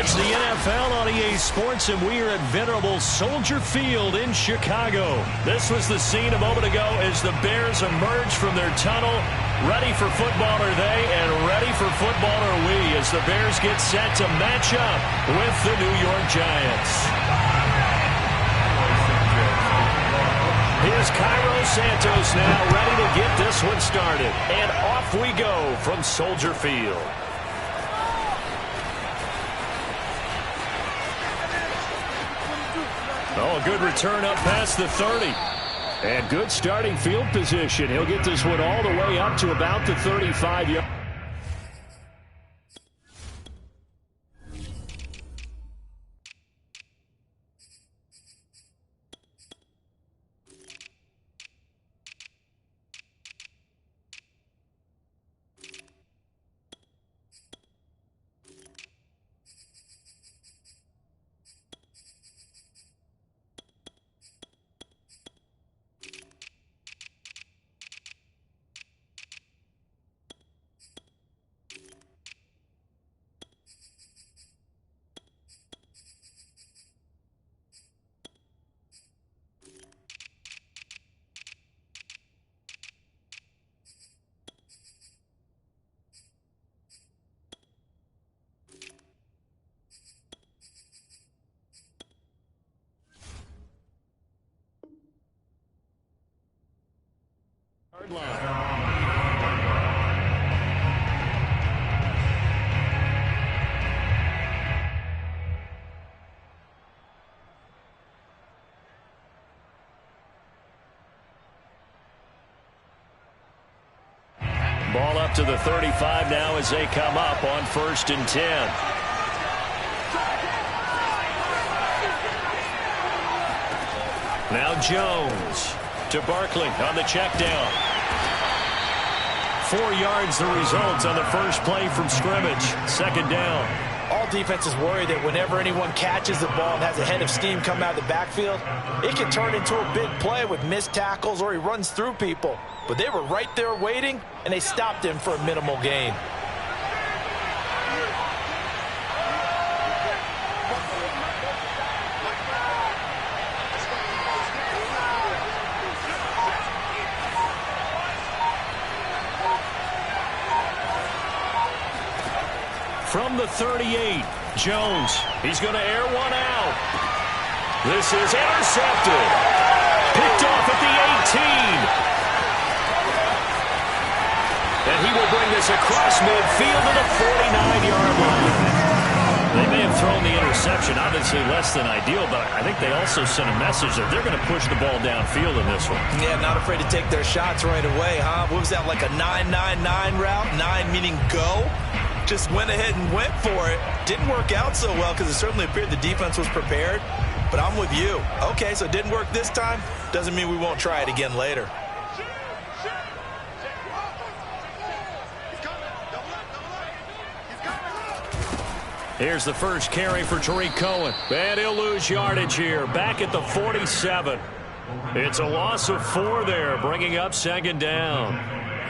It's the NFL on EA Sports, and we are at venerable Soldier Field in Chicago. This was the scene a moment ago as the Bears emerged from their tunnel. Ready for football are they, and ready for football are we, as the Bears get set to match up with the New York Giants. Here's Cairo Santos now, ready to get this one started. And off we go from Soldier Field. Oh, a good return up past the 30. And good starting field position. He'll get this one all the way up to about the 35-yard. Ball up to the 35 now as they come up on 1st and 10. Now Jones to Barkley on the check down. 4 yards the result on the first play from scrimmage. 2nd down. All defenses worry that whenever anyone catches the ball and has a head of steam come out of the backfield, it can turn into a big play with missed tackles or he runs through people. But they were right there waiting, and they stopped him for a minimal gain. From the 38, Jones. He's going to air one out. This is intercepted. Picked off at the 18. And he will bring this across midfield to the 49-yard line. They may have thrown the interception, obviously less than ideal, but I think they also sent a message that they're going to push the ball downfield in this one. Yeah, not afraid to take their shots right away, huh? What was that, like a 9-9-9 route? 9 meaning go? Just went ahead and went for it. Didn't work out so well because it certainly appeared the defense was prepared. But I'm with you. Okay, so it didn't work this time. Doesn't mean we won't try it again later. Here's the first carry for Tariq Cohen. And he'll lose yardage here. Back at the 47. It's a loss of 4 there, bringing up 2nd down.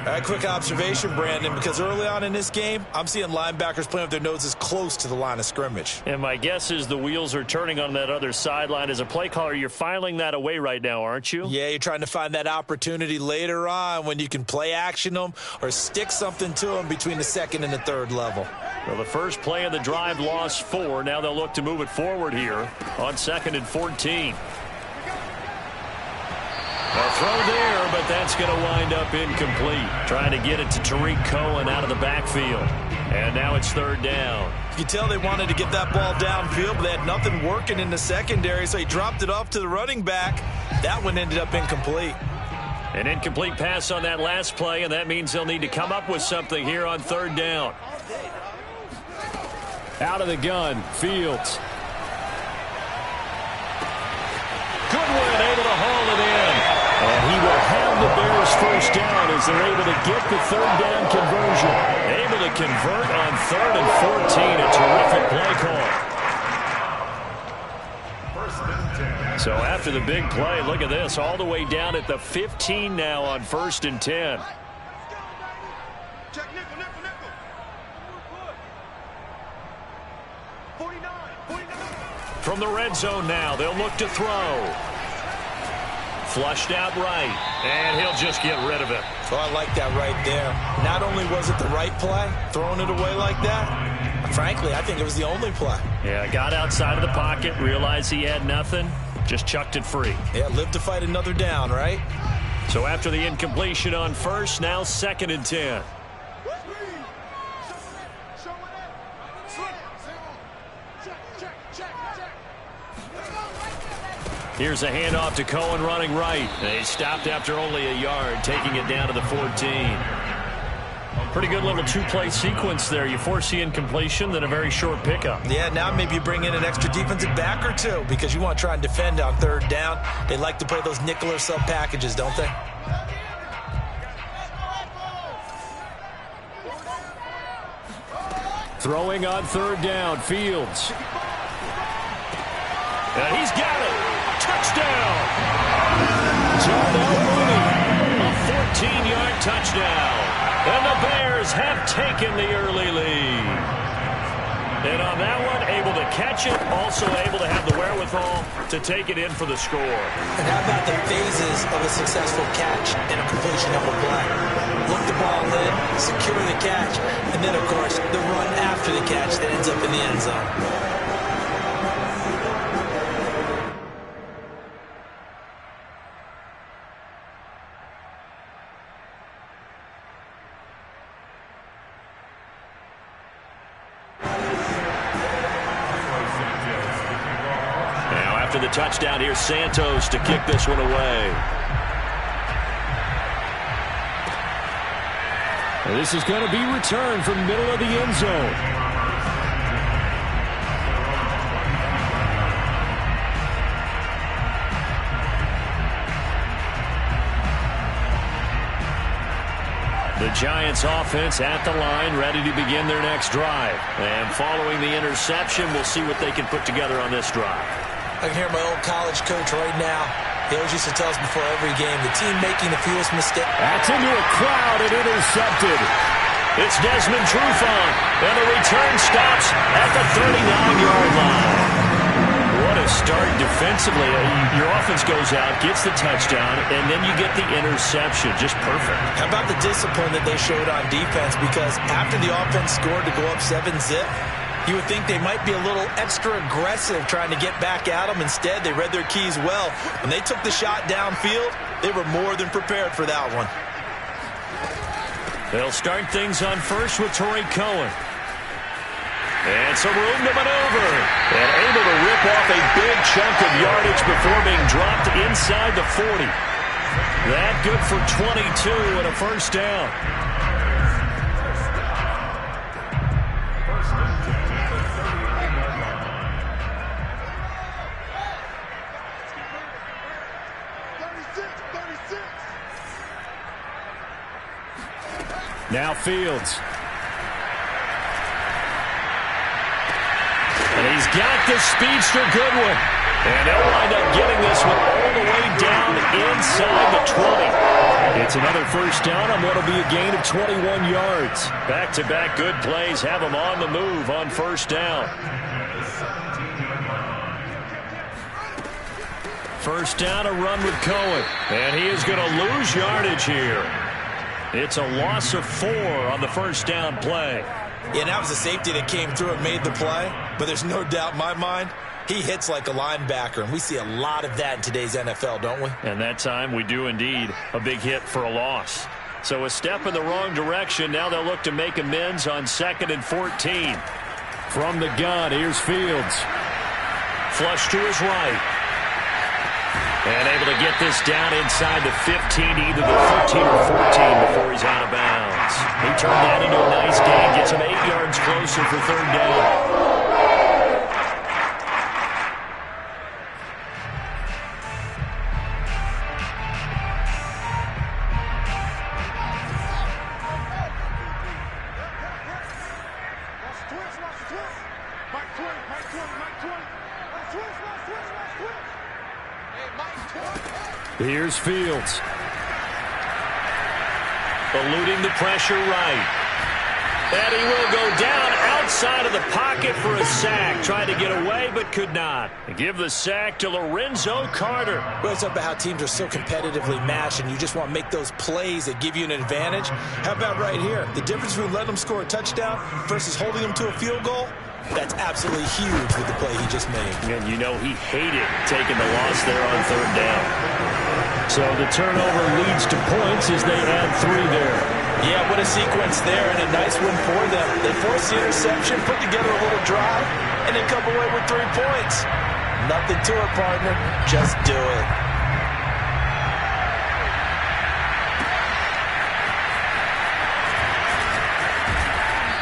A quick observation, Brandon, because early on in this game, I'm seeing linebackers playing with their noses close to the line of scrimmage. And my guess is the wheels are turning on that other sideline. As a play caller, you're filing that away right now, aren't you? Yeah, you're trying to find that opportunity later on when you can play action them or stick something to them between the 2nd and the 3rd level. Well, the first play of the drive lost 4. Now they'll look to move it forward here on 2nd and 14. A throw there, but that's going to wind up incomplete. Trying to get it to Tariq Cohen out of the backfield. And now it's 3rd down. You can tell they wanted to get that ball downfield, but they had nothing working in the secondary, so he dropped it off to the running back. That one ended up incomplete. An incomplete pass on that last play, and that means they'll need to come up with something here on 3rd down. Out of the gun, Fields. Goodwin able to haul it in. And he will have the Bears first down as they're able to get the 3rd down conversion. Able to convert on 3rd and 14. A terrific play call. So after the big play, look at this. All the way down at the 15 now on 1st and 10. From the red zone now, they'll look to throw. Flushed out right, and he'll just get rid of it. So I like that right there. Not only was it the right play, throwing it away like that, frankly, I think it was the only play. Yeah, got outside of the pocket, realized he had nothing, just chucked it free. Yeah, live to fight another down, right? So after the incompletion on first, now 2nd and 10. Here's a handoff to Cohen running right. They stopped after only a yard, taking it down to the 14. Pretty good little two-play sequence there. You force the incompletion, then a very short pickup. Yeah, now maybe you bring in an extra defensive back or two because you want to try and defend on 3rd down. They like to play those nickel or sub packages, don't they? Throwing on 3rd down, Fields. And he's got it. Touchdown! Darnell Mooney, a 14-yard touchdown. And the Bears have taken the early lead. And on that one, able to catch it, also able to have the wherewithal to take it in for the score. And how about the phases of a successful catch and a completion of a play? Look the ball in, secure the catch, and then, of course, the run after the catch that ends up in the end zone. After the touchdown, here's Santos to kick this one away. And this is going to be returned from middle of the end zone. The Giants offense at the line, ready to begin their next drive. And following the interception, we'll see what they can put together on this drive. I can hear my old college coach right now. He always used to tell us before every game, the team making the fewest mistakes. That's into a crowd and intercepted. It's Desmond Trufant, and the return stops at the 39-yard line. What a start defensively. Your offense goes out, gets the touchdown, and then you get the interception. Just perfect. How about the discipline that they showed on defense? Because after the offense scored to go up 7-zip, you would think they might be a little extra aggressive trying to get back at them. Instead, they read their keys well. When they took the shot downfield, they were more than prepared for that one. They'll start things on first with Torrey Cohen. And some room to maneuver. And able to rip off a big chunk of yardage before being dropped inside the 40. That good for 22 and a first down. Now Fields. And he's got the speedster Goodwin. And they'll wind up getting this one all the way down inside the 20. It's another first down on what will be a gain of 21 yards. Back-to-back good plays have them on the move on first down. First down, a run with Cohen. And he is going to lose yardage here. It's a loss of 4 on the first down play. Yeah, that was a safety that came through and made the play. But there's no doubt in my mind, he hits like a linebacker. And we see a lot of that in today's NFL, don't we? And that time we do indeed. A big hit for a loss. So a step in the wrong direction. Now they'll look to make amends on 2nd and 14. From the gun, here's Fields. Flush to his right. And able to get this down inside the 15, either the 13 or 14 before he's out of bounds. He turned that into a nice gain, gets him 8 yards closer for 3rd down. Here's Fields. Eluding the pressure right. And he will go down outside of the pocket for a sack. Tried to get away, but could not. Give the sack to Lorenzo Carter. Well, it's about how teams are so competitively matched, and you just want to make those plays that give you an advantage. How about right here? The difference between letting them score a touchdown versus holding them to a field goal? That's absolutely huge with the play he just made. And you know he hated taking the loss there on third down. So the turnover leads to points as they add 3 there. Yeah, what a sequence there, and a nice win for them. They forced the interception, put together a little drive, and then come away with 3 points. Nothing to it, partner. Just do it.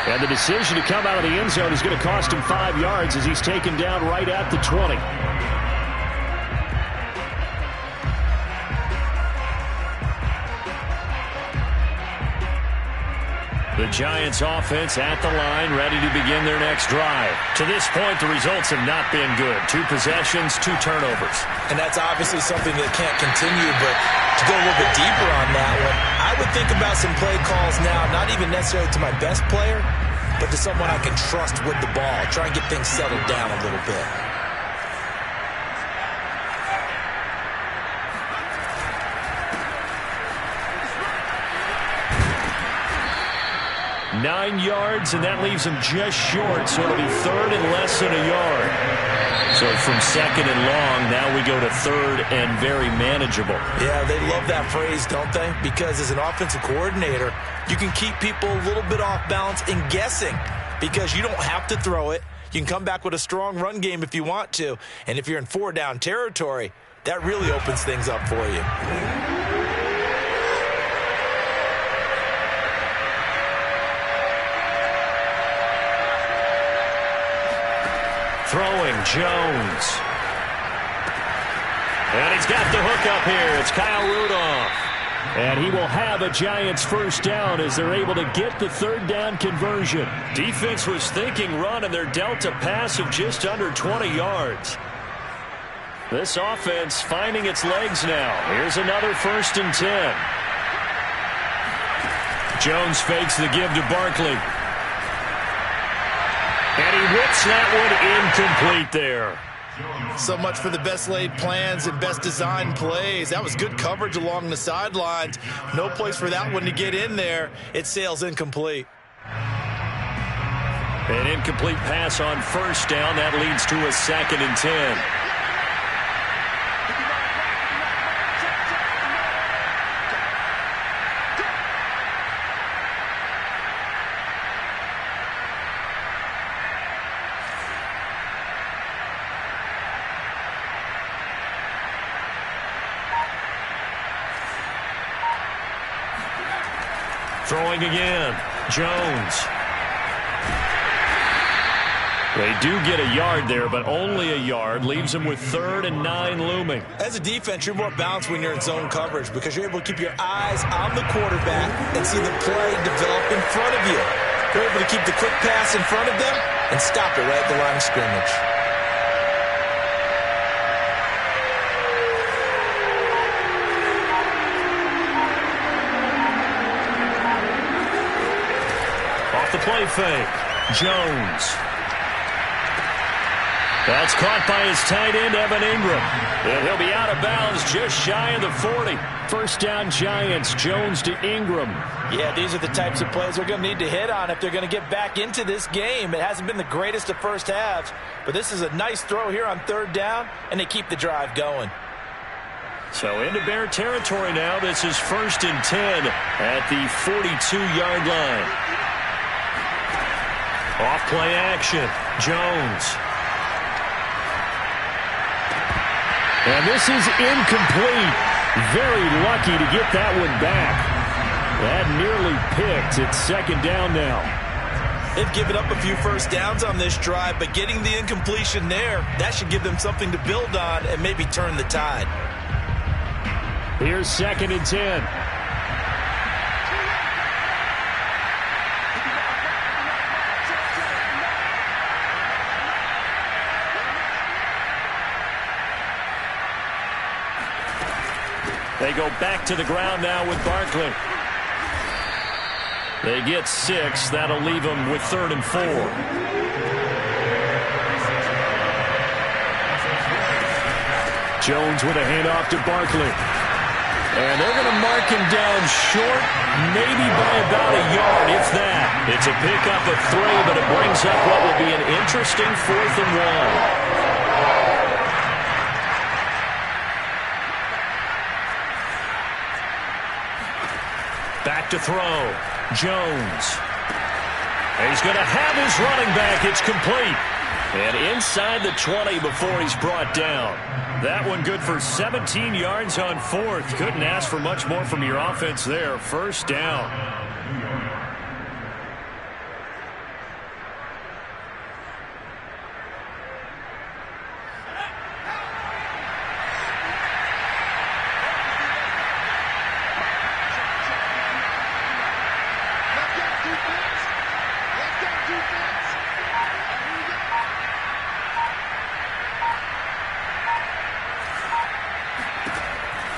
And the decision to come out of the end zone is going to cost him 5 yards as he's taken down right at the 20. The Giants offense at the line, ready to begin their next drive. To this point, the results have not been good. 2 possessions, 2 turnovers. And that's obviously something that can't continue, but to go a little bit deeper on that one, I would think about some play calls now, not even necessarily to my best player, but to someone I can trust with the ball. Try and get things settled down a little bit. Nine yards, and that leaves him just short, so it'll be 3rd and less than a yard. So from 2nd and long, now we go to 3rd and very manageable. Yeah, they love that phrase, don't they? Because as an offensive coordinator, you can keep people a little bit off balance and guessing because you don't have to throw it. You can come back with a strong run game if you want to. And if you're in 4-down territory, that really opens things up for you. Throwing, Jones. And he's got the hook up here. It's Kyle Rudolph. And he will have a Giants first down as they're able to get the 3rd down conversion. Defense was thinking run, and they're dealt a pass of just under 20 yards. This offense finding its legs now. Here's another 1st and 10. Jones fakes the give to Barkley. And he whips that one incomplete there. So much for the best laid plans and best designed plays. That was good coverage along the sidelines. No place for that one to get in there. It sails incomplete. An incomplete pass on 1st down. That leads to a 2nd and 10. Throwing again, Jones. They do get a yard there, but only a yard. Leaves them with 3rd and 9 looming. As a defense, you're more balanced when you're in zone coverage because you're able to keep your eyes on the quarterback and see the play develop in front of you. You're able to keep the quick pass in front of them and stop it right at the line of scrimmage. The play fake. Jones. That's caught by his tight end, Evan Ingram. And he'll be out of bounds just shy of the 40. First down, Giants. Jones to Ingram. Yeah, these are the types of plays they're going to need to hit on if they're going to get back into this game. It hasn't been the greatest of first halves, but this is a nice throw here on 3rd down, and they keep the drive going. So into Bear territory now. This is 1st and 10 at the 42-yard line. Off-play action, Jones. And this is incomplete. Very lucky to get that one back. That nearly picked. It's 2nd down now. They've given up a few first downs on this drive, but getting the incompletion there, that should give them something to build on and maybe turn the tide. Here's 2nd and 10. They go back to the ground now with Barkley. They get 6. That'll leave them with 3rd and 4. Jones with a handoff to Barkley. And they're going to mark him down short, maybe by about a yard, if that. It's a pickup of 3, but it brings up what will be an interesting 4th and 1. Back to throw. Jones. He's going to have his running back. It's complete. And inside the 20 before he's brought down. That one good for 17 yards on 4th. Couldn't ask for much more from your offense there. 1st down.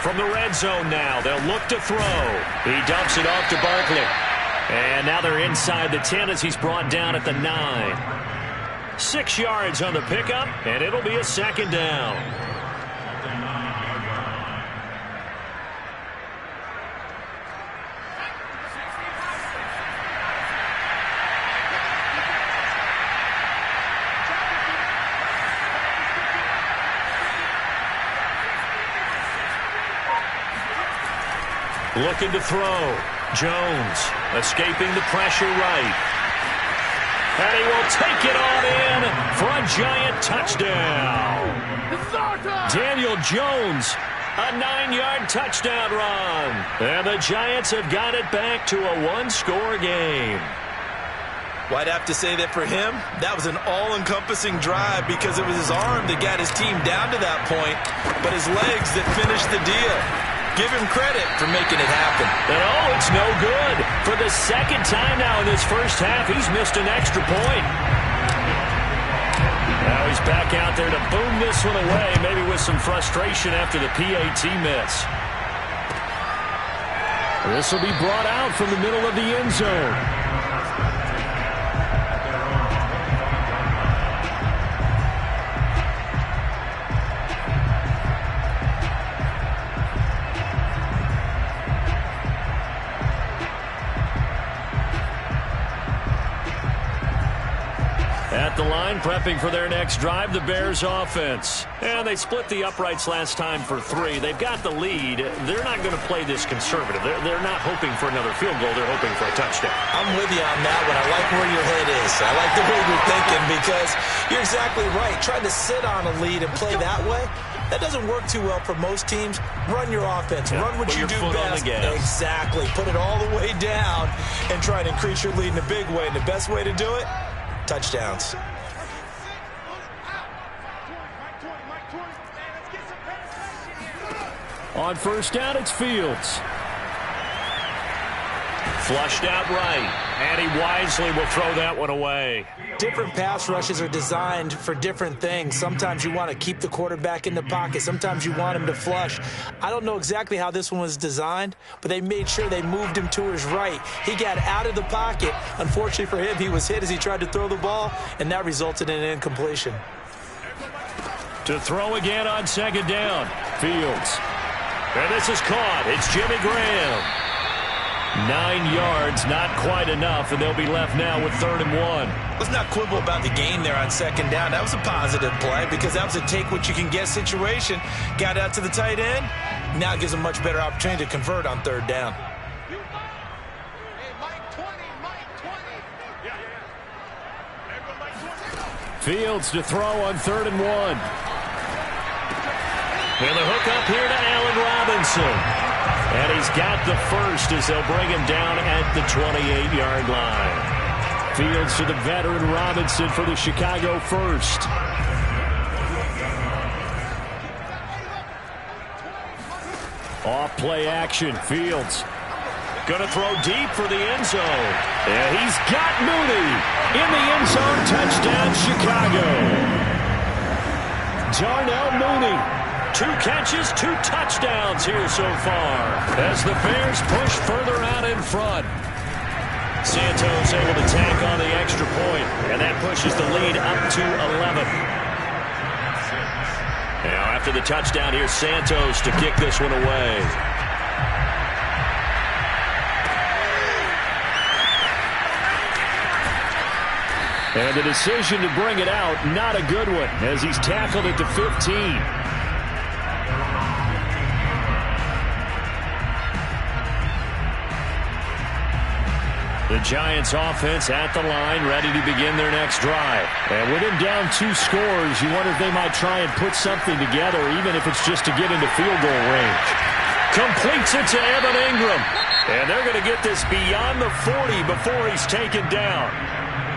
From the red zone now, they'll look to throw. He dumps it off to Barkley. And now they're inside the 10 as he's brought down at the 9. 6 yards on the pickup, and it'll be a 2nd down. Looking to throw. Jones escaping the pressure right. And he will take it on in for a giant touchdown. Daniel Jones, a 9-yard touchdown run. And the Giants have got it back to a 1-score game. Well, I'd have to say that for him, that was an all-encompassing drive because it was his arm that got his team down to that point, but his legs that finished the deal. Give him credit for making it happen. And oh, it's no good. For the 2nd time now in this first half, he's missed an extra point. Now he's back out there to boom this one away, maybe with some frustration after the PAT miss. This will be brought out from the middle of the end zone. At the line, prepping for their next drive, the Bears offense. And they split the uprights last time for 3. They've got the lead. They're not going to play this conservative. They're not hoping for another field goal. They're hoping for a touchdown. I'm with you on that one. I like where your head is. I like the way you're thinking because you're exactly right. Trying to sit on a lead and play that way, that doesn't work too well for most teams. Run your offense. Yeah, run what you do best. Exactly. Put it all the way down and try to increase your lead in a big way. And the best way to do it, touchdowns. On 1st down, it's Fields. Flushed out right, and he wisely will throw that one away. Different pass rushes are designed for different things. Sometimes you want to keep the quarterback in the pocket. Sometimes you want him to flush. I don't know exactly how this one was designed, but they made sure they moved him to his right. He got out of the pocket. Unfortunately for him, he was hit as he tried to throw the ball, and that resulted in an incompletion. To throw again on 2nd down, Fields. And this is caught. It's Jimmy Graham. 9 yards, not quite enough, and they'll be left now with 3rd and 1. Let's not quibble about the gain there on 2nd down. That was a positive play because that was a take-what-you-can-get situation. Got out to the tight end. Now it gives a much better opportunity to convert on 3rd down. Fields to throw on 3rd and 1. And the hook up here to Allen Robinson. And he's got the first as they'll bring him down at the 28-yard line. Fields to the veteran Robinson for the Chicago first. Off play action. Fields going to throw deep for the end zone. And he's got Mooney in the end zone. Touchdown, Chicago. Darnell Mooney. 2 catches, 2 touchdowns here so far as the Bears push further out in front. Santos able to tack on the extra point, and that pushes the lead up to 11. Now after the touchdown, here's Santos to kick this one away. And the decision to bring it out, not a good one, as he's tackled it to 15. The Giants offense at the line, ready to begin their next drive. And with him down 2 scores, you wonder if they might try and put something together, even if it's just to get into field goal range. Completes it to Evan Ingram. And they're going to get this beyond the 40 before he's taken down.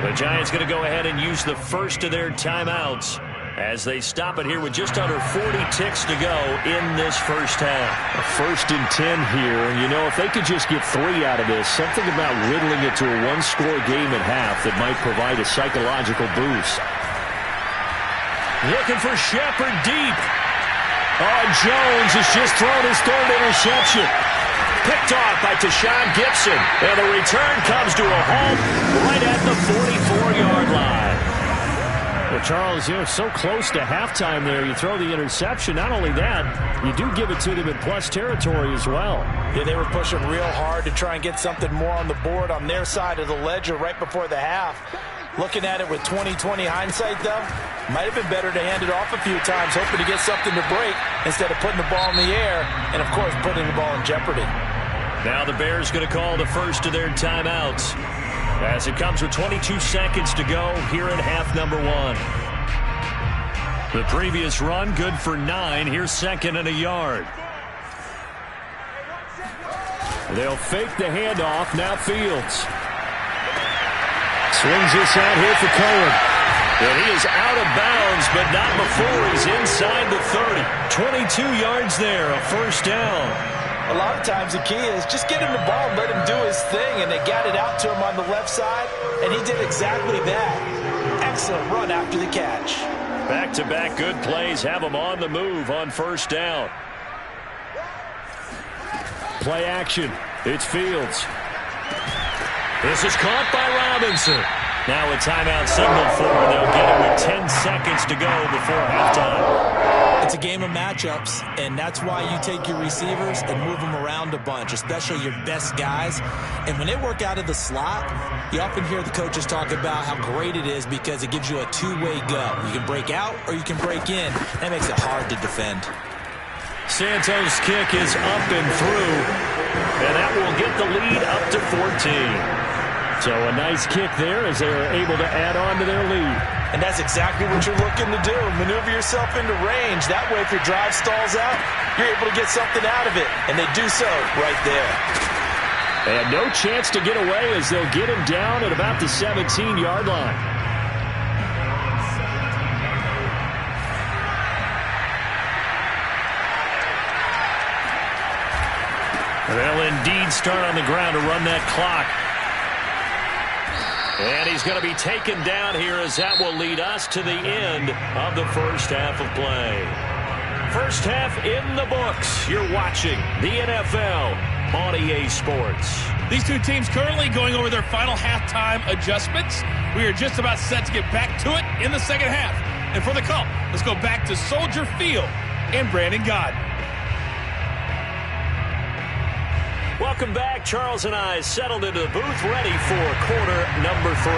The Giants going to go ahead and use the first of their timeouts as they stop it here with just under 40 ticks to go in this first half. A 1st and 10 here, and you know, if they could just get 3 out of this, something about whittling it to a 1-score game at half that might provide a psychological boost. Looking for Shepard deep. Oh, Jones has just thrown his 3rd interception. Picked off by Tashawn Gibson, and the return comes to a halt right at the 44-yard line. Well, Charles, you know, so close to halftime there. You throw the interception. Not only that, you do give it to them in plus territory as well. Yeah, they were pushing real hard to try and get something more on the board on their side of the ledger right before the half. Looking at it with 20/20 hindsight, though, might have been better to hand it off a few times, hoping to get something to break instead of putting the ball in the air and, of course, putting the ball in jeopardy. Now the Bears going to call the first of their timeouts as it comes with 22 seconds to go here in half number 1. The previous run good for 9. Here's 2nd and a yard. They'll fake the handoff. Now Fields swings this out here for Cohen. And he is out of bounds, but not before he's inside the 30. 22 yards there, a first down. A lot of times the key is just get him the ball and let him do his thing, and they got it out to him on the left side, and he did exactly that. Excellent run after the catch. Back-to-back good plays have him on the move on first down. Play action. It's Fields. This is caught by Robinson. Now a timeout signal for, and they'll get it with 10 seconds to go before halftime. It's a game of matchups, and that's why you take your receivers and move them around a bunch, especially your best guys. And when they work out of the slot, you often hear the coaches talk about how great it is because it gives you a two-way go. You can break out or you can break in. That makes it hard to defend. Santos' kick is up and through, and that will get the lead up to 14. So a nice kick there as they are able to add on to their lead. And that's exactly what you're looking to do. Maneuver yourself into range. That way, if your drive stalls out, you're able to get something out of it. And they do so right there. And no chance to get away as they'll get him down at about the 17-yard line. They'll indeed start on the ground to run that clock. And he's going to be taken down here as that will lead us to the end of the first half of play. First half in the books. You're watching the NFL on EA Sports. These two teams currently going over their final halftime adjustments. We are just about set to get back to it in the second half. And for the call, let's go back to Soldier Field and Brandon Gaudin. Welcome back. Charles and I settled into the booth, ready for quarter number 3.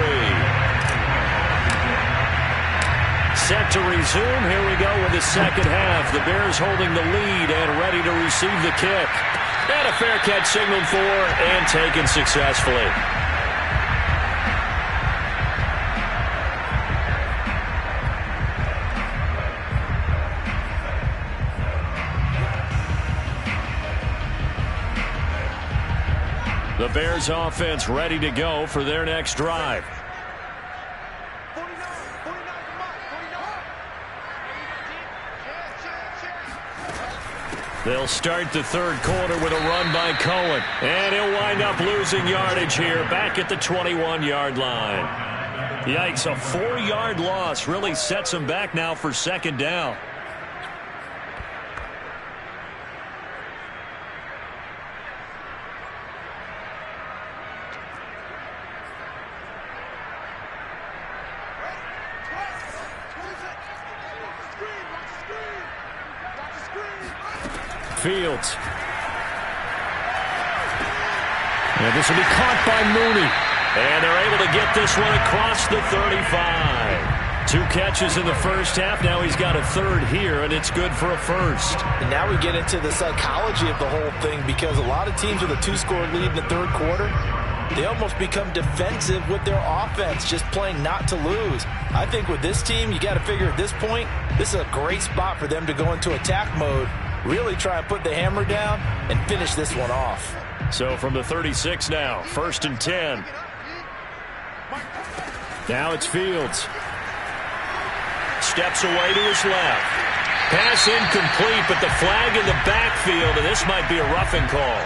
Set to resume. Here we go with the second half. The Bears holding the lead and ready to receive the kick. And a fair catch signaled for and taken successfully. The Bears offense ready to go for their next drive. They'll start the third quarter with a run by Cohen. And he'll wind up losing yardage here back at the 21-yard line. Yikes, a 4-yard loss really sets him back now for second down. Fields. And this will be caught by Mooney. And they're able to get this one across the 35. 2 catches in the first half. Now he's got a third here, and it's good for a first. And now we get into the psychology of the whole thing, because a lot of teams with a 2-score lead in the third quarter, they almost become defensive with their offense, just playing not to lose. I think with this team, you got to figure at this point, this is a great spot for them to go into attack mode, really try and put the hammer down and finish this one off. So from the 36 now, 1st and 10. Now it's Fields. Steps away to his left. Pass incomplete, but the flag in the backfield, and this might be a roughing call.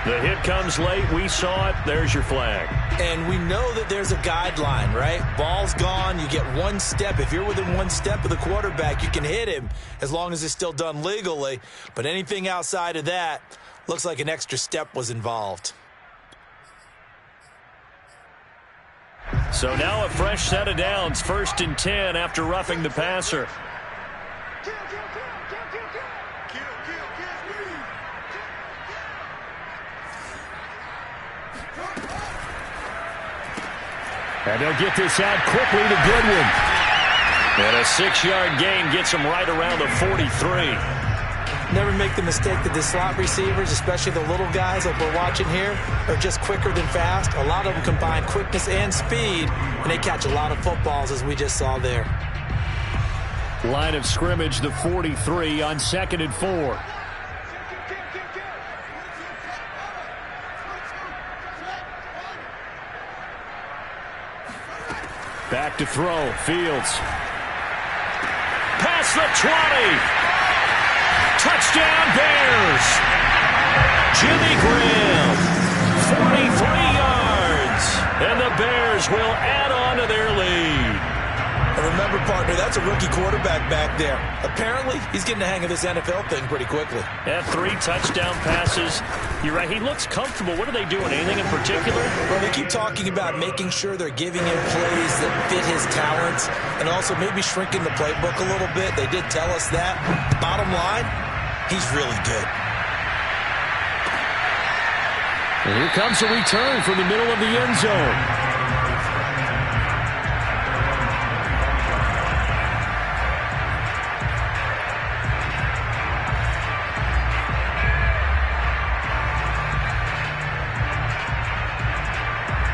The hit comes late. We saw it. There's your flag. And we know that there's a guideline, right? Ball's gone. You get 1 step. If you're within 1 step of the quarterback, you can hit him as long as it's still done legally. But anything outside of that, looks like an extra step was involved. So now a fresh set of downs, 1st and 10 after roughing the passer. And they'll get this out quickly to Goodwin. And a 6-yard gain gets him right around the 43. Never make the mistake that the slot receivers, especially the little guys like we're watching here, are just quicker than fast. A lot of them combine quickness and speed, and they catch a lot of footballs, as we just saw there. Line of scrimmage, the 43 on 2nd and 4. Back to throw. Fields. Past the 20. Touchdown Bears. Jimmy Graham. 43 yards. And the Bears will add on to their lead. And remember, partner, that's a rookie quarterback back there. Apparently, he's getting the hang of this NFL thing pretty quickly. Yeah, 3 touchdown passes. You're right. He looks comfortable. What are they doing? Anything in particular? Well, they keep talking about making sure they're giving him plays that fit his talents and also maybe shrinking the playbook a little bit. They did tell us that. Bottom line, he's really good. And here comes a return from the middle of the end zone.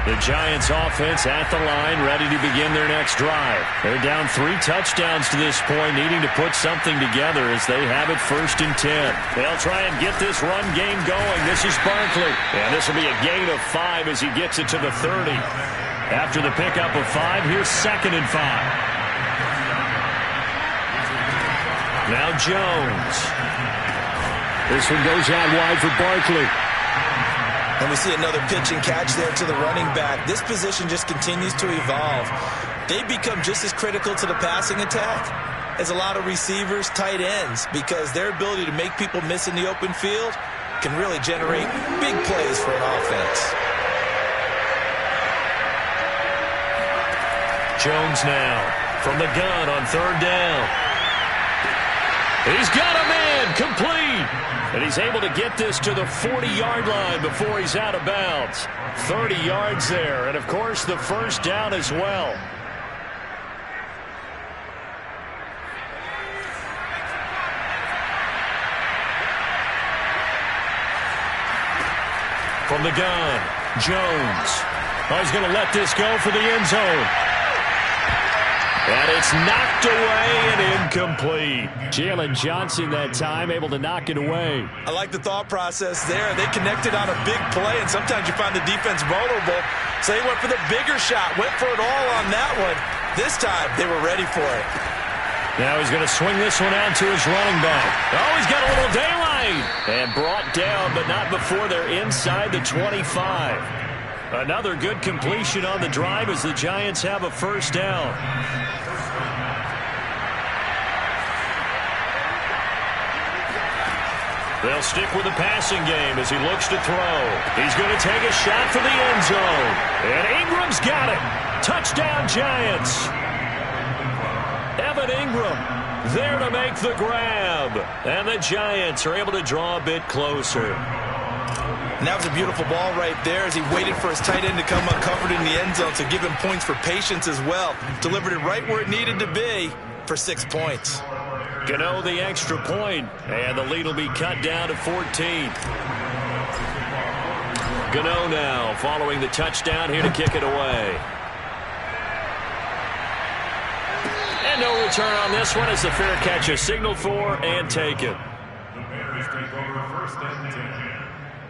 The Giants offense at the line, ready to begin their next drive. They're down 3 touchdowns to this point, needing to put something together as they have it 1st and 10. They'll try and get this run game going. This is Barkley. And this will be a gain of 5 as he gets it to the 30. After the pickup of 5, here's 2nd and 5. Now Jones. This one goes out wide for Barkley. And we see another pitch and catch there to the running back. This position just continues to evolve. They become just as critical to the passing attack as a lot of receivers, tight ends, because their ability to make people miss in the open field can really generate big plays for an offense. Jones now from the gun on 3rd down. He's got a man, complete. And he's able to get this to the 40-yard line before he's out of bounds. 30 yards there, and of course the 1st down as well. From the gun, Jones. Oh, he's going to let this go for the end zone. And it's knocked away and incomplete. Jalen Johnson that time able to knock it away. I like the thought process there. They connected on a big play, and sometimes you find the defense vulnerable. So they went for the bigger shot, went for it all on that one. This time, they were ready for it. Now he's going to swing this one out to his running back. Oh, he's got a little daylight. And brought down, but not before they're inside the 25. Another good completion on the drive as the Giants have a 1st down. They'll stick with the passing game as he looks to throw. He's going to take a shot for the end zone. And Ingram's got it. Touchdown, Giants. Evan Ingram there to make the grab. And the Giants are able to draw a bit closer. And that was a beautiful ball right there as he waited for his tight end to come uncovered in the end zone, so give him points for patience as well. Delivered it right where it needed to be for 6 points. Gano the extra point, and the lead will be cut down to 14. Gano now following the touchdown here to kick it away. And no return on this one as the fair catch is signaled for and taken. The Bears take over first and 10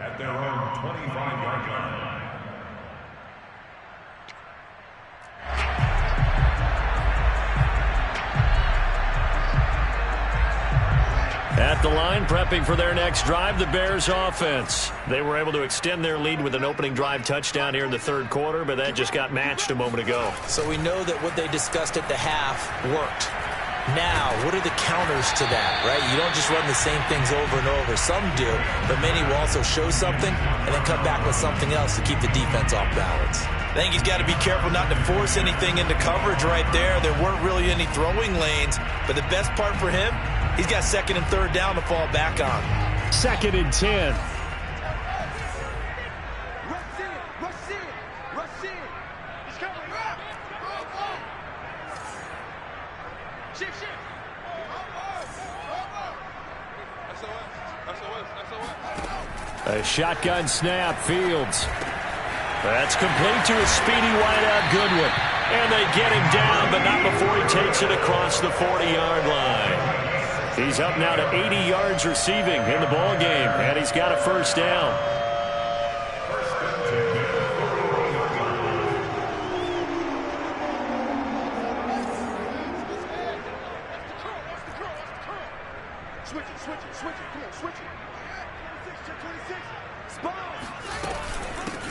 at their own 25-yard line. At the line, prepping for their next drive, the Bears offense. They were able to extend their lead with an opening drive touchdown here in the third quarter, but that just got matched a moment ago. So we know that what they discussed at the half worked. Now, what are the counters to that, right? You don't just run the same things over and over. Some do, but many will also show something and then come back with something else to keep the defense off balance. I think he's got to be careful not to force anything into coverage right there. There weren't really any throwing lanes, but the best part for him, he's got second and third down to fall back on. 2nd and 10. A shotgun snap, Fields. That's complete to a speedy wideout Goodwin. And they get him down, but not before he takes it across the 40-yard line. He's up now to 80 yards receiving in the ball game, and he's got a first down.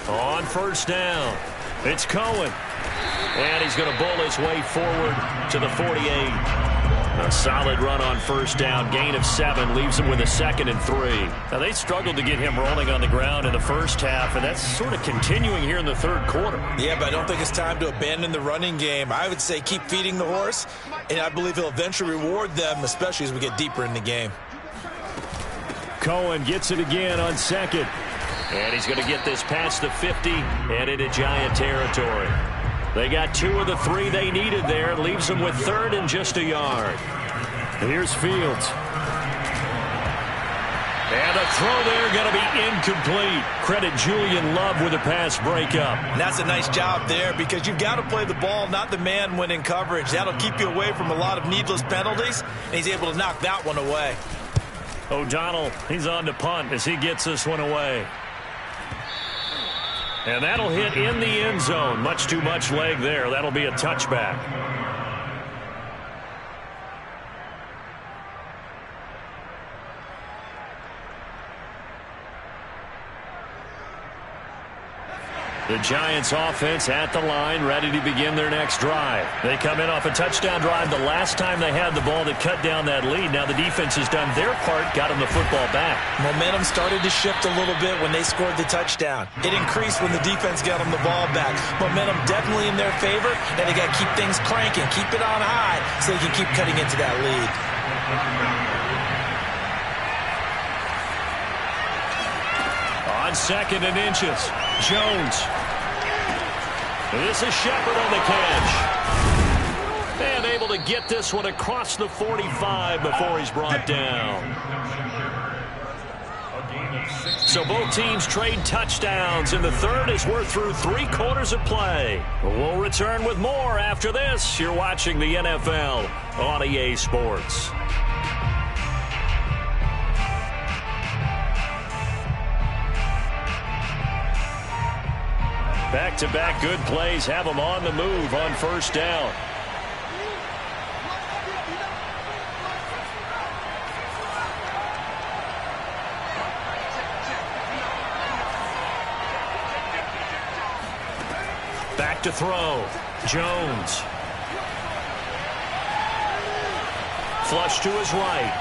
On first down, it's Cohen. And he's going to bowl his way forward to the 48. A solid run on first down. Gain of 7 leaves him with a 2nd and 3. Now, they struggled to get him rolling on the ground in the first half, and that's sort of continuing here in the third quarter. Yeah, but I don't think it's time to abandon the running game. I would say keep feeding the horse, and I believe he'll eventually reward them, especially as we get deeper in the game. Cohen gets it again on 2nd. And he's going to get this past the 50 and into Giant territory. They got 2 of the 3 they needed there. Leaves them with 3rd and just a yard. Here's Fields. And a throw there going to be incomplete. Credit Julian Love with a pass breakup. And that's a nice job there because you've got to play the ball, not the man when in coverage. That'll keep you away from a lot of needless penalties, and he's able to knock that one away. O'Donnell, he's on to punt as he gets this one away. And that'll hit in the end zone. Much too much leg there. That'll be a touchback. The Giants offense at the line, ready to begin their next drive. They come in off a touchdown drive the last time they had the ball that cut down that lead. Now the defense has done their part, got them the football back. Momentum started to shift a little bit when they scored the touchdown. It increased when the defense got them the ball back. Momentum definitely in their favor, and they got to keep things cranking, keep it on high so they can keep cutting into that lead. On 2nd and inches, Jones. This is Shepard on the catch. And able to get this one across the 45 before he's brought down. So both teams trade touchdowns in the third as we're through 3 quarters of play. We'll return with more after this. You're watching the NFL on EA Sports. Back-to-back good plays have them on the move on first down. Back to throw. Jones. Flush to his right.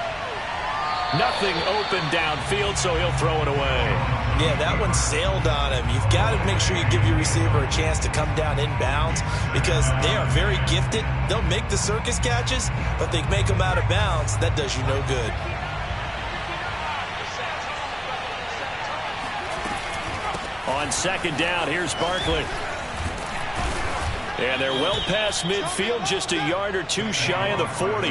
Nothing open downfield, so he'll throw it away. Yeah, that one sailed on him. You've got to make sure you give your receiver a chance to come down inbounds because they are very gifted. They'll make the circus catches, but they make them out of bounds. That does you no good. On second down, here's Barkley. And they're well past midfield, just a yard or two shy of the 40.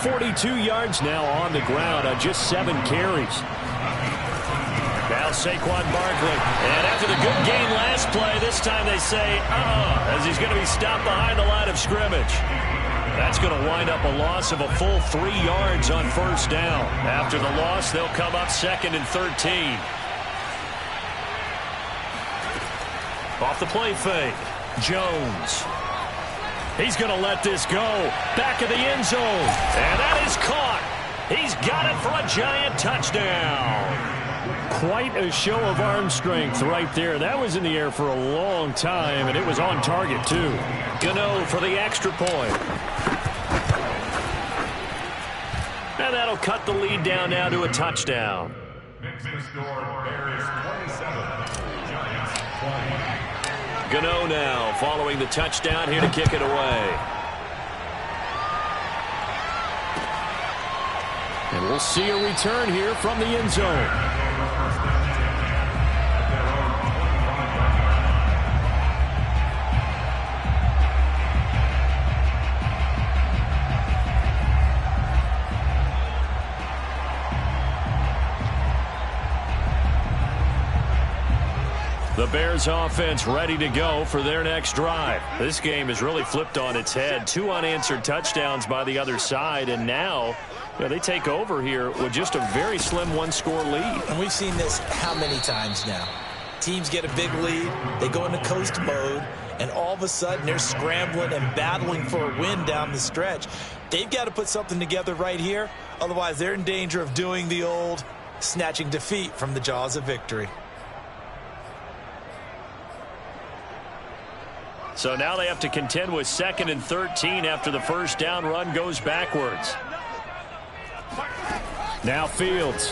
42 yards now on the ground on just 7 carries. Now Saquon Barkley. And after the good gain last play, this time they say, as he's going to be stopped behind the line of scrimmage. That's going to wind up a loss of a full 3 yards on first down. After the loss, they'll come up 2nd and 13. Off the play fake. Jones. He's going to let this go. Back of the end zone. And that is caught. He's got it for a giant touchdown. Quite a show of arm strength right there. That was in the air for a long time, and it was on target, too. Gano for the extra point. And that'll cut the lead down now to a touchdown. Makes the score Bears 27, Giants 20. Gano now following the touchdown here to kick it away. And we'll see a return here from the end zone. The Bears offense ready to go for their next drive. This game has really flipped on its head. 2 unanswered touchdowns by the other side, and now they take over here with just a very slim 1-score lead. And we've seen this how many times now? Teams get a big lead, they go into coast mode, and all of a sudden they're scrambling and battling for a win down the stretch. They've got to put something together right here, otherwise they're in danger of doing the old snatching defeat from the jaws of victory. So now they have to contend with 2nd and 13 after the first down run goes backwards. Now Fields.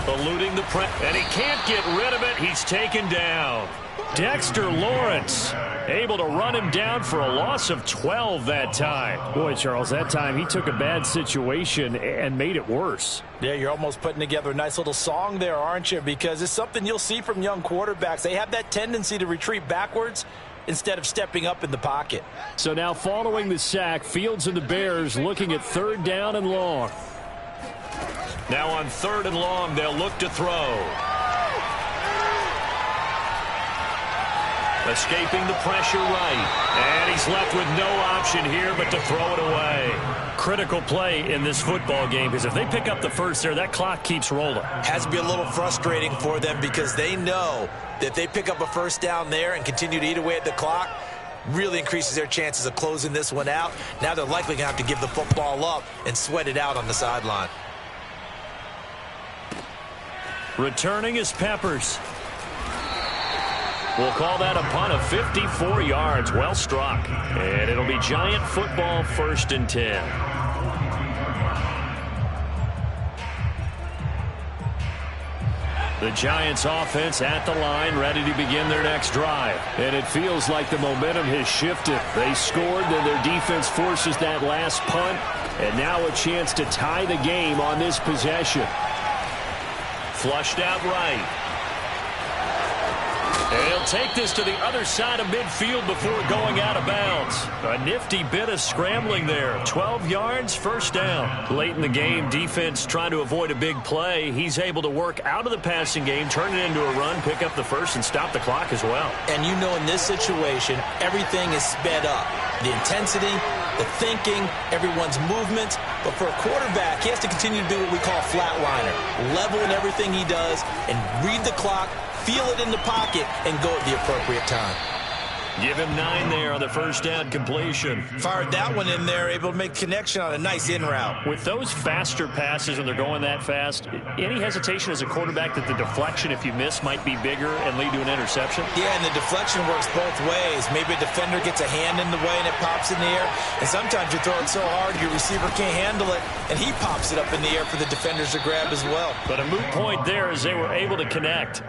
Eluding the press, and he can't get rid of it. He's taken down. Dexter Lawrence able to run him down for a loss of 12 that time. Boy, Charles, that time he took a bad situation and made it worse. Yeah, you're almost putting together a nice little song there, aren't you? Because it's something you'll see from young quarterbacks. They have that tendency to retreat backwards instead of stepping up in the pocket. So now following the sack, Fields and the Bears looking at 3rd down and long. Now on 3rd and long, they'll look to throw. Escaping the pressure right. And he's left with no option here but to throw it away. Critical play in this football game because if they pick up the first there, that clock keeps rolling. Has to be a little frustrating for them because they know that if they pick up a first down there and continue to eat away at the clock, really increases their chances of closing this one out. Now they're likely going to have to give the football up and sweat it out on the sideline. Returning is Peppers. We'll call that a punt of 54 yards. Well struck. And it'll be Giant football 1st and 10. The Giants offense at the line, ready to begin their next drive. And it feels like the momentum has shifted. They scored, then their defense forces that last punt. And now a chance to tie the game on this possession. Flushed out right. And he'll take this to the other side of midfield before going out of bounds. A nifty bit of scrambling there. 12 yards, 1st down. Late in the game, defense trying to avoid a big play. He's able to work out of the passing game, turn it into a run, pick up the first, and stop the clock as well. And you know in this situation, everything is sped up. The intensity, the thinking, everyone's movements. But for a quarterback, he has to continue to do what we call flatliner. Level in everything he does and read the clock, feel it in the pocket, and go at the appropriate time. Give him 9 there on the first down completion. Fired that one in there, able to make connection on a nice in route. With those faster passes and they're going that fast, any hesitation as a quarterback that the deflection, if you miss, might be bigger and lead to an interception? Yeah, and the deflection works both ways. Maybe a defender gets a hand in the way and it pops in the air. And sometimes you throw it so hard your receiver can't handle it, and he pops it up in the air for the defenders to grab as well. But a moot point there as they were able to connect.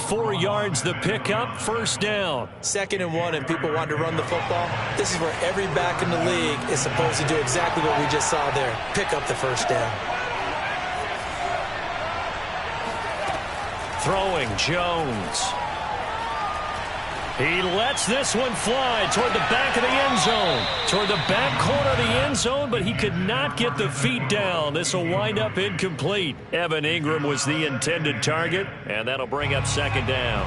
4 yards the pickup, first down. 2nd and 1, and people want to run the football. This is where every back in the league is supposed to do exactly what we just saw there. Pick up the first down. Throwing, Jones. He lets this one fly toward the back of the end zone. Toward the back corner of the end zone, but he could not get the feet down. This will wind up incomplete. Evan Ingram was the intended target, and that'll bring up 2nd down.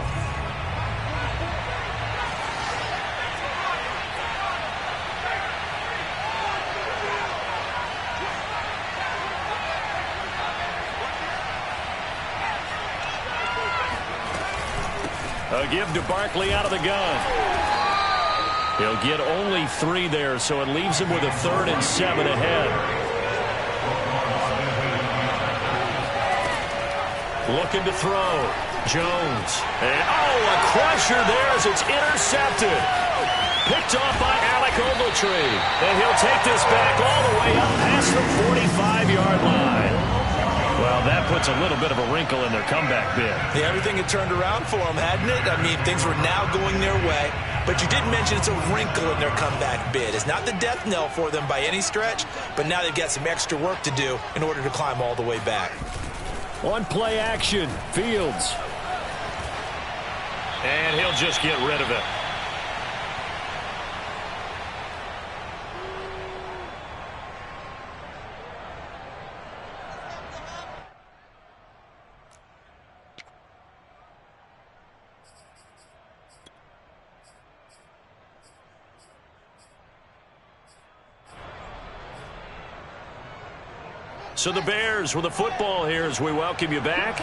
A give to Barkley out of the gun. He'll get only 3 there, so it leaves him with a 3rd and 7 ahead. Looking to throw. Jones. And, a crusher there as it's intercepted. Picked off by Alec Ogletree. And he'll take this back all the way up past the 45-yard line. Well, that puts a little bit of a wrinkle in their comeback bid. Yeah, everything had turned around for them, hadn't it? I mean, things were now going their way. But you did mention it's a wrinkle in their comeback bid. It's not the death knell for them by any stretch, but now they've got some extra work to do in order to climb all the way back. On play action, Fields. And he'll just get rid of it. So the Bears with the football here as we welcome you back.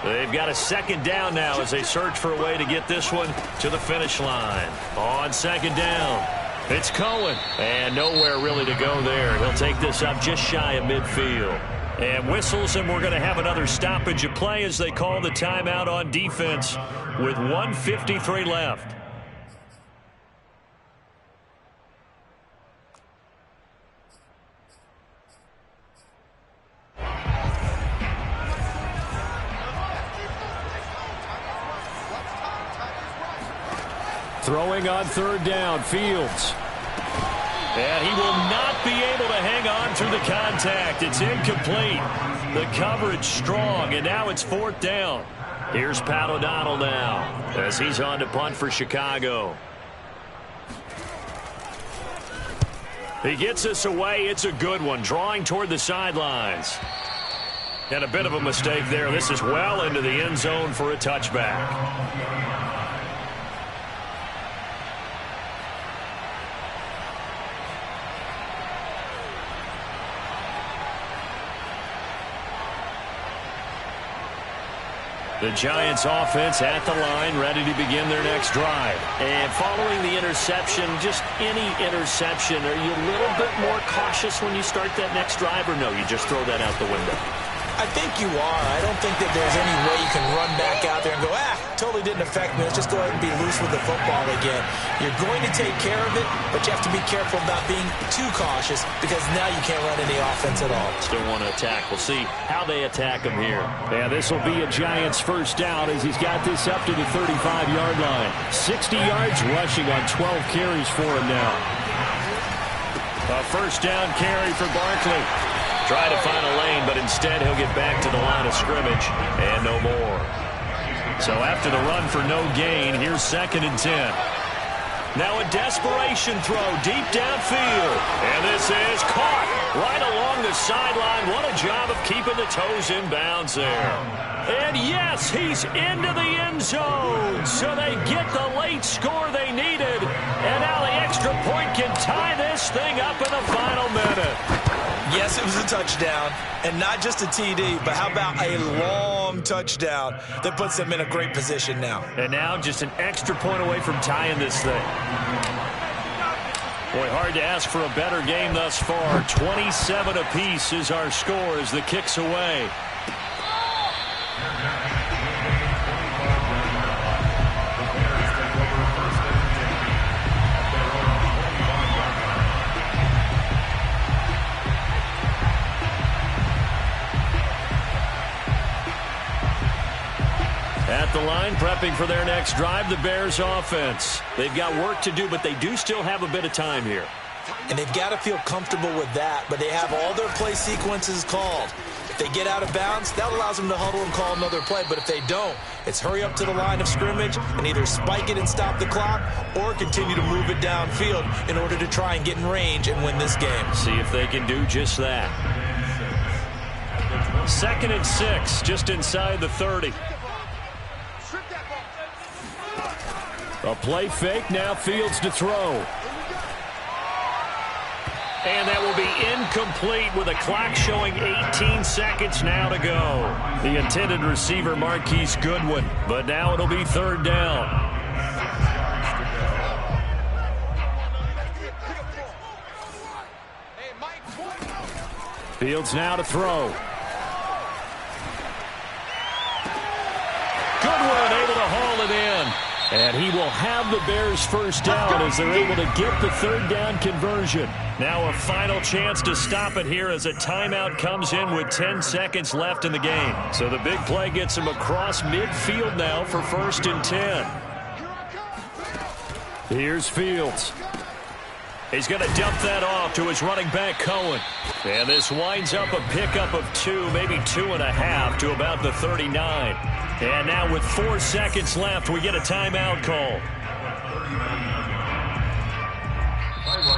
They've got a 2nd down now as they search for a way to get this one to the finish line. On 2nd down, it's Cohen. And nowhere really to go there. He'll take this up just shy of midfield. And whistles, and we're going to have another stoppage of play as they call the timeout on defense with 1:53 left. Throwing on 3rd down, Fields. And he will not be able to hang on through the contact. It's incomplete. The coverage strong, and now it's 4th down. Here's Pat O'Donnell now as he's on to punt for Chicago. He gets us away. It's a good one, drawing toward the sidelines. And a bit of a mistake there. This is well into the end zone for a touchback. The Giants offense at the line, ready to begin their next drive. And following the interception, just any interception, are you a little bit more cautious when you start that next drive, or no, you just throw that out the window? I think you are. I don't think that there's any way you can run back out there and go, totally didn't affect me. Let's just go ahead and be loose with the football again. You're going to take care of it, but you have to be careful about being too cautious because now you can't run any offense at all. Still want to attack. We'll see how they attack him here. Yeah, this will be a Giants first down as he's got this up to the 35-yard line. 60 yards rushing on 12 carries for him now. A first down carry for Barkley. Try to find a lane, but instead he'll get back to the line of scrimmage and no more. So after the run for no gain, here's 2nd and 10. Now a desperation throw deep downfield. And this is caught right along the sideline. What a job of keeping the toes in bounds there. And yes, he's into the end zone. So they get the late score they needed. And now the extra point can tie this thing up in the final minute. Yes, it was a touchdown, and not just a TD, but how about a long touchdown that puts them in a great position now. And now just an extra point away from tying this thing. Boy, hard to ask for a better game thus far. 27 apiece is our score as the kick's away. At the line, prepping for their next drive, the Bears offense. They've got work to do, but they do still have a bit of time here. And they've got to feel comfortable with that, but they have all their play sequences called. If they get out of bounds, that allows them to huddle and call another play. But if they don't, it's hurry up to the line of scrimmage and either spike it and stop the clock or continue to move it downfield in order to try and get in range and win this game. See if they can do just that. 2nd and 6, just inside the 30. A play fake, now Fields to throw. And that will be incomplete with a clock showing 18 seconds now to go. The intended receiver, Marquise Goodwin, but now it'll be 3rd down. Fields now to throw. Goodwin able to haul it in. And he will have the Bears' first down as they're able to get the 3rd down conversion. Now a final chance to stop it here as a timeout comes in with 10 seconds left in the game. So the big play gets him across midfield now for 1st and 10. Here's Fields. He's going to dump that off to his running back, Cohen. And this winds up a pickup of 2, maybe 2.5 to about the 39. And now with 4 seconds left, we get a timeout call.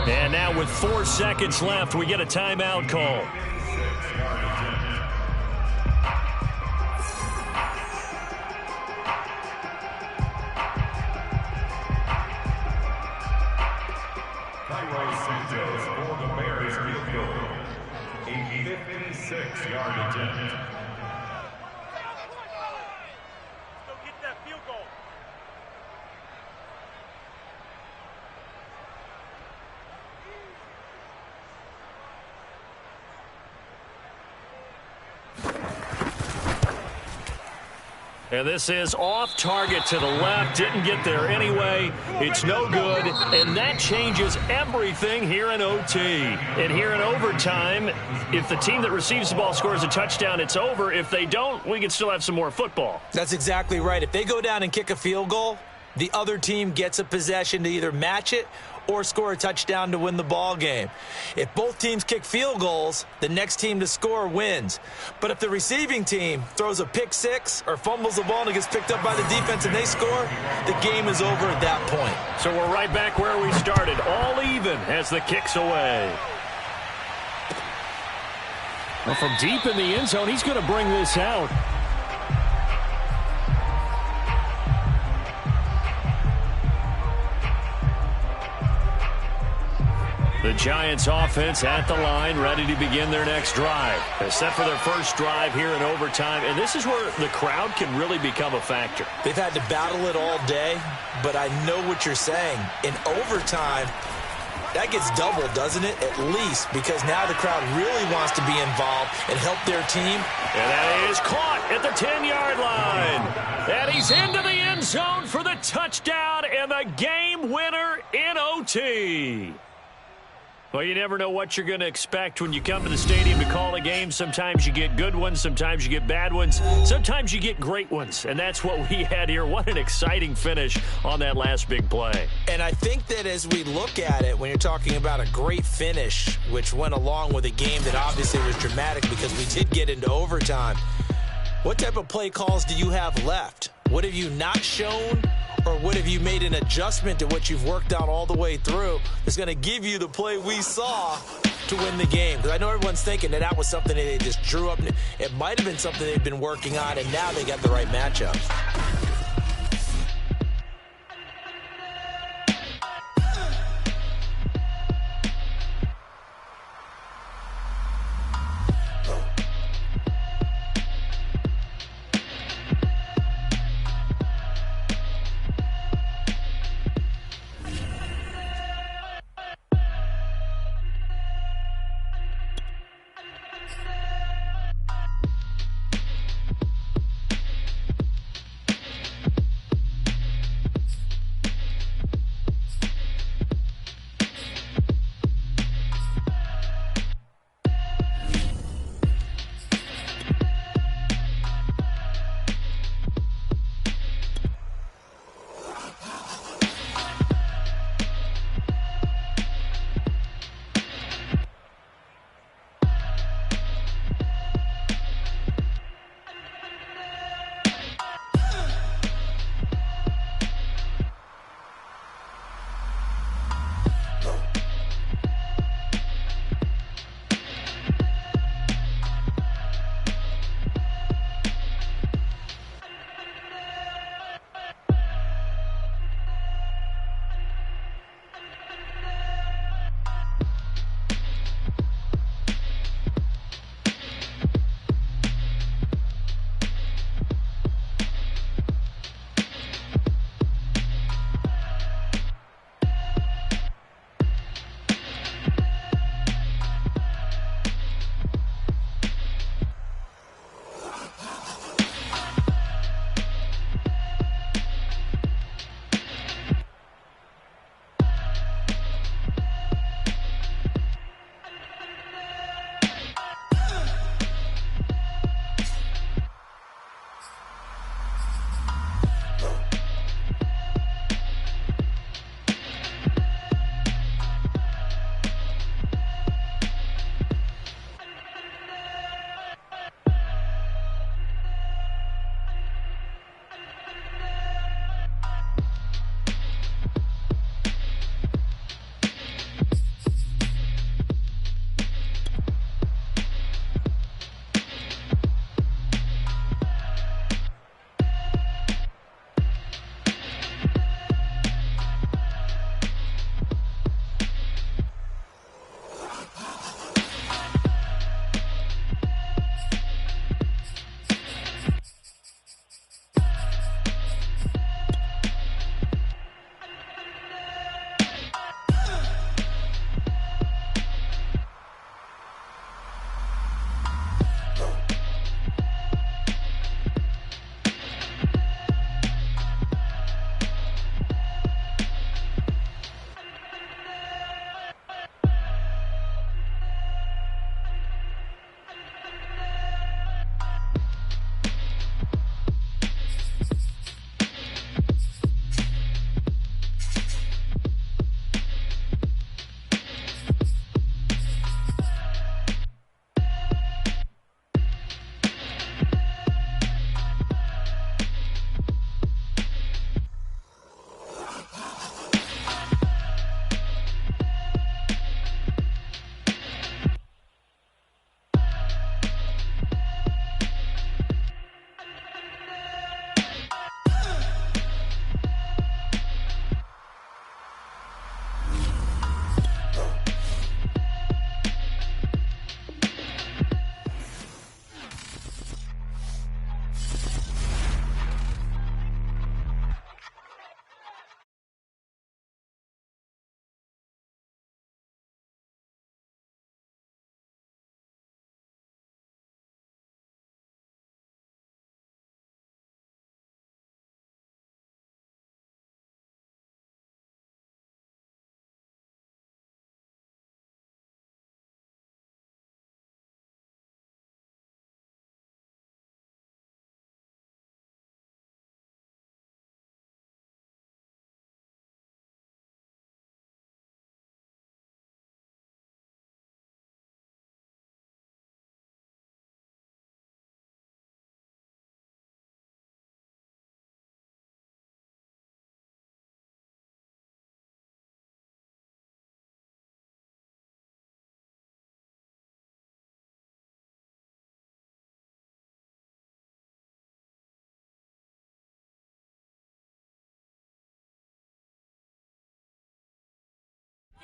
And now with 4 seconds left, we get a timeout call. For the Bears field goal, a 56-yard attempt. Go get that field goal. And this is off target to the left. Didn't get there anyway. It's no good. And that changes everything here in OT. And here in overtime, if the team that receives the ball scores a touchdown, it's over. If they don't, we can still have some more football. That's exactly right. If they go down and kick a field goal, the other team gets a possession to either match it or score a touchdown to win the ball game. If both teams kick field goals, the next team to score wins. But if the receiving team throws a pick six or fumbles the ball and it gets picked up by the defense and they score, the game is over at that point. So we're right back where we started, all even as the kick's away. Well, from deep in the end zone, he's going to bring this out. The Giants offense at the line, ready to begin their next drive. They're set for their first drive here in overtime, and this is where the crowd can really become a factor. They've had to battle it all day, but I know what you're saying. In overtime, that gets doubled, doesn't it? At least, because now the crowd really wants to be involved and help their team. And that is caught at the 10-yard line. And he's into the end zone for the touchdown and the game winner in OT. Well, you never know what you're going to expect when you come to the stadium to call a game. Sometimes you get good ones. Sometimes you get bad ones. Sometimes you get great ones. And that's what we had here. What an exciting finish on that last big play. And I think that as we look at it, when you're talking about a great finish, which went along with a game that obviously was dramatic because we did get into overtime, what type of play calls do you have left? What have you not shown? Or what have you made an adjustment to what you've worked out all the way through that's going to give you the play we saw to win the game? Because I know everyone's thinking that that was something that they just drew up. It might have been something they've been working on, and now they got the right matchup.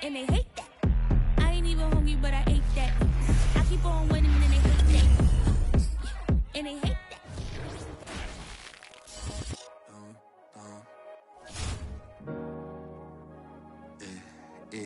and they hate that.